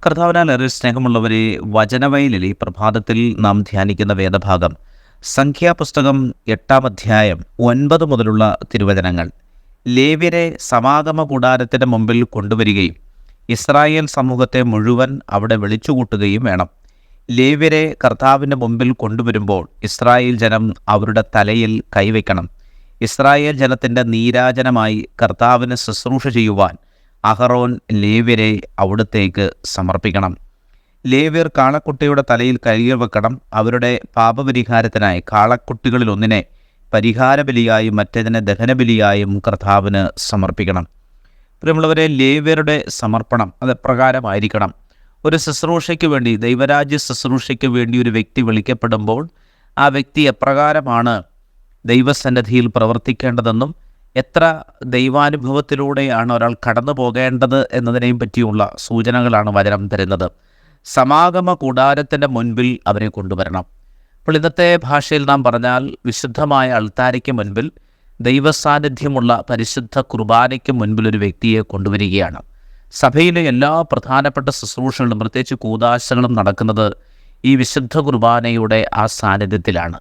കർത്താവിനാൽ സ്നേഹമുള്ളവരെ, വചനവയലിൽ ഈ പ്രഭാതത്തിൽ നാം ധ്യാനിക്കുന്ന വേദഭാഗം സംഖ്യാപുസ്തകം 8-ാം അധ്യായം 9 മുതലുള്ള തിരുവചനങ്ങൾ. ലേവ്യരെ സമാഗമ കൂടാരത്തിൻ്റെ മുമ്പിൽ കൊണ്ടുവരികയും ഇസ്രായേൽ സമൂഹത്തെ മുഴുവൻ അവിടെ വിളിച്ചുകൂട്ടുകയും വേണം. ലേവ്യരെ കർത്താവിൻ്റെ മുമ്പിൽ കൊണ്ടുവരുമ്പോൾ ഇസ്രായേൽ ജനം അവരുടെ തലയിൽ കൈവയ്ക്കണം. ഇസ്രായേൽ ജനത്തിൻ്റെ നീരാജനമായി കർത്താവിന് ശുശ്രൂഷ ചെയ്യുവാൻ അഹറോൻ ലേവ്യരെ അവിടുത്തേക്ക് സമർപ്പിക്കണം. ലേവ്യർ കാളക്കുട്ടിയുടെ തലയിൽ കൈകൾ വെക്കണം. അവരുടെ പാപപരിഹാരത്തിനായി കാളക്കുട്ടികളിലൊന്നിനെ പരിഹാരബലിയായും മറ്റേതിനെ ദഹനബലിയായും കർത്താവിന് സമർപ്പിക്കണം. പ്രിയമുള്ളവരെ, ലേവ്യരുടെ സമർപ്പണം അത് എപ്രകാരമായിരിക്കണം? ഒരു ശുശ്രൂഷയ്ക്ക് വേണ്ടി, ദൈവരാജ്യ ശുശ്രൂഷയ്ക്ക് വേണ്ടി ഒരു വ്യക്തി വിളിക്കപ്പെടുമ്പോൾ ആ വ്യക്തി എപ്രകാരമാണ് ദൈവസന്നിധിയിൽ പ്രവർത്തിക്കേണ്ടതെന്നും എത്ര ദൈവാനുഭവത്തിലൂടെയാണ് ഒരാൾ കടന്നു പോകേണ്ടത് എന്നതിനെയും പറ്റിയുള്ള സൂചനകളാണ് വചനം തരുന്നത്. സമാഗമ കൂടാരത്തിൻ്റെ മുൻപിൽ അവരെ കൊണ്ടുവരണം. അപ്പോൾ ഇന്നത്തെ ഭാഷയിൽ നാം പറഞ്ഞാൽ വിശുദ്ധമായ അൾത്താരയ്ക്ക് മുൻപിൽ, ദൈവസാന്നിധ്യമുള്ള പരിശുദ്ധ കുർബാനയ്ക്ക് മുൻപിൽ ഒരു വ്യക്തിയെ കൊണ്ടുവരികയാണ്. സഭയിലെ എല്ലാ പ്രധാനപ്പെട്ട ശുശ്രൂഷകളും, പ്രത്യേകിച്ച് കൂദാശകളും നടക്കുന്നത് ഈ വിശുദ്ധ കുർബാനയുടെ ആ സാന്നിധ്യത്തിലാണ്.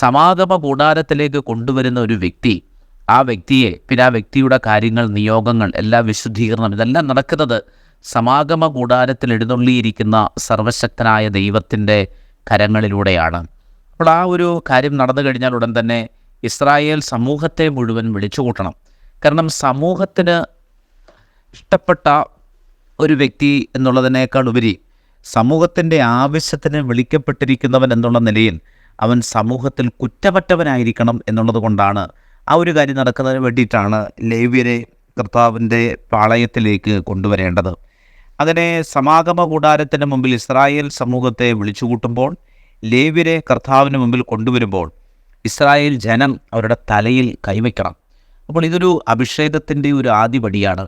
സമാഗമ കൂടാരത്തിലേക്ക് കൊണ്ടുവരുന്ന ഒരു വ്യക്തി, ആ വ്യക്തിയെ, പിന്നെ ആ വ്യക്തിയുടെ കാര്യങ്ങൾ, നിയോഗങ്ങൾ, എല്ലാ വിശുദ്ധീകരണം, ഇതെല്ലാം നടക്കുന്നത് സമാഗമ കൂടാരത്തിൽ എഴുന്നള്ളിയിരിക്കുന്ന സർവശക്തനായ ദൈവത്തിൻ്റെ കരങ്ങളിലൂടെയാണ്. അപ്പോൾ ആ ഒരു കാര്യം നടന്നു കഴിഞ്ഞാൽ ഉടൻ തന്നെ ഇസ്രായേൽ സമൂഹത്തെ മുഴുവൻ വിളിച്ചുകൂട്ടണം. കാരണം സമൂഹത്തിന് ഇഷ്ടപ്പെട്ട ഒരു വ്യക്തി എന്നുള്ളതിനേക്കാൾ ഉപരി സമൂഹത്തിൻ്റെ ആവശ്യത്തിന് വിളിക്കപ്പെട്ടിരിക്കുന്നവൻ എന്നുള്ള നിലയിൽ അവൻ സമൂഹത്തിൽ കുറ്റമറ്റവനായിരിക്കണം എന്നുള്ളത് കൊണ്ടാണ് ആ ഒരു കാര്യം നടക്കുന്നതിന് വേണ്ടിയിട്ടാണ് ലേവ്യരെ കർത്താവിൻ്റെ പാളയത്തിലേക്ക് കൊണ്ടുവരേണ്ടത്. അങ്ങനെ സമാഗമ കൂടാരത്തിൻ്റെ മുമ്പിൽ ഇസ്രായേൽ സമൂഹത്തെ വിളിച്ചുകൂട്ടുമ്പോൾ, ലേവ്യരെ കർത്താവിന് മുമ്പിൽ കൊണ്ടുവരുമ്പോൾ ഇസ്രായേൽ ജനം അവരുടെ തലയിൽ കൈവയ്ക്കണം. അപ്പോൾ ഇതൊരു അഭിഷേകത്തിൻ്റെ ഒരു ആദ്യപടിയാണ്.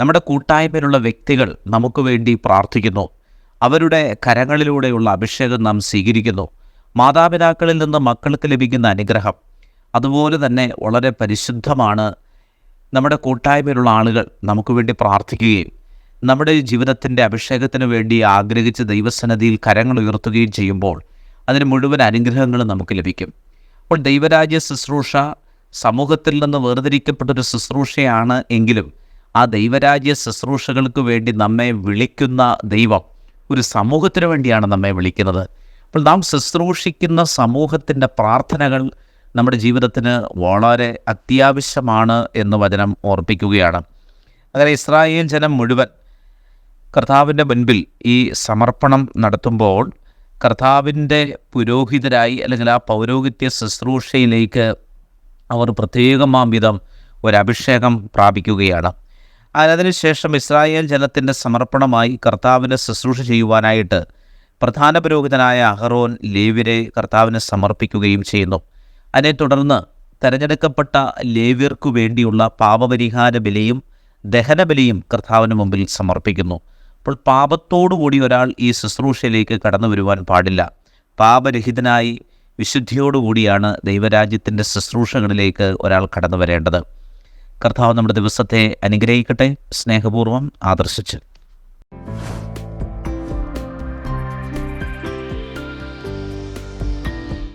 നമ്മുടെ കൂട്ടായ്മയിലുള്ള വ്യക്തികൾ നമുക്ക് വേണ്ടി പ്രാർത്ഥിക്കുന്നു. അവരുടെ കരങ്ങളിലൂടെയുള്ള അഭിഷേകം നാം സ്വീകരിക്കുന്നു. മാതാപിതാക്കളിൽ നിന്ന് മക്കൾക്ക് ലഭിക്കുന്ന അനുഗ്രഹം അതുപോലെ തന്നെ വളരെ പരിശുദ്ധമാണ്. നമ്മുടെ കൂട്ടായ്മയിലുള്ള ആളുകൾ നമുക്ക് വേണ്ടി പ്രാർത്ഥിക്കുകയും നമ്മുടെ ജീവിതത്തിൻ്റെ അഭിഷേകത്തിന് വേണ്ടി ആഗ്രഹിച്ച് ദൈവസന്നിധിയിൽ കരങ്ങൾ ഉയർത്തുകയും ചെയ്യുമ്പോൾ അതിന് മുഴുവൻ അനുഗ്രഹങ്ങളും നമുക്ക് ലഭിക്കും. അപ്പോൾ ദൈവരാജ്യ ശുശ്രൂഷ സമൂഹത്തിൽ നിന്ന് വേർതിരിക്കപ്പെട്ടൊരു ശുശ്രൂഷയാണ് എങ്കിലും ആ ദൈവരാജ്യ ശുശ്രൂഷകൾക്ക് വേണ്ടി നമ്മെ വിളിക്കുന്ന ദൈവം ഒരു സമൂഹത്തിന് വേണ്ടിയാണ് നമ്മെ വിളിക്കുന്നത്. അപ്പോൾ നാം ശുശ്രൂഷിക്കുന്ന സമൂഹത്തിൻ്റെ പ്രാർത്ഥനകൾ നമ്മുടെ ജീവിതത്തിന് വളരെ അത്യാവശ്യമാണ് എന്ന് വചനം ഓർപ്പിക്കുകയാണ്. അങ്ങനെ ഇസ്രായേൽ ജനം മുഴുവൻ കർത്താവിൻ്റെ മുൻപിൽ ഈ സമർപ്പണം നടത്തുമ്പോൾ കർത്താവിൻ്റെ പുരോഹിതരായി, അല്ലെങ്കിൽ ആ പൗരോഹിത്യ ശുശ്രൂഷയിലേക്ക് അവർ പ്രത്യേകമാം വിധം ഒരഭിഷേകം പ്രാപിക്കുകയാണ്. അതിനുശേഷം ഇസ്രായേൽ ജനത്തിൻ്റെ സമർപ്പണമായി കർത്താവിനെ ശുശ്രൂഷ ചെയ്യുവാനായിട്ട് പ്രധാന പുരോഹിതനായ അഹറോൻ ലേവ്യരെ കർത്താവിനെ സമർപ്പിക്കുകയും ചെയ്യുന്നു. അതിനെ തുടർന്ന് തിരഞ്ഞെടുക്കപ്പെട്ട ലേവ്യർക്കു വേണ്ടിയുള്ള പാപപരിഹാര ബലിയും ദഹനബലിയും കർത്താവിന് മുമ്പിൽ സമർപ്പിക്കുന്നു. അപ്പോൾ പാപത്തോടുകൂടി ഒരാൾ ഈ ശുശ്രൂഷയിലേക്ക് കടന്നു വരുവാൻ പാടില്ല. പാപരഹിതനായി വിശുദ്ധിയോടുകൂടിയാണ് ദൈവരാജ്യത്തിൻ്റെ ശുശ്രൂഷകളിലേക്ക് ഒരാൾ കടന്നു വരേണ്ടത്. കർത്താവ് നമ്മുടെ ദിവസത്തെ അനുഗ്രഹിക്കട്ടെ. സ്നേഹപൂർവ്വം ആദർശിച്ച്.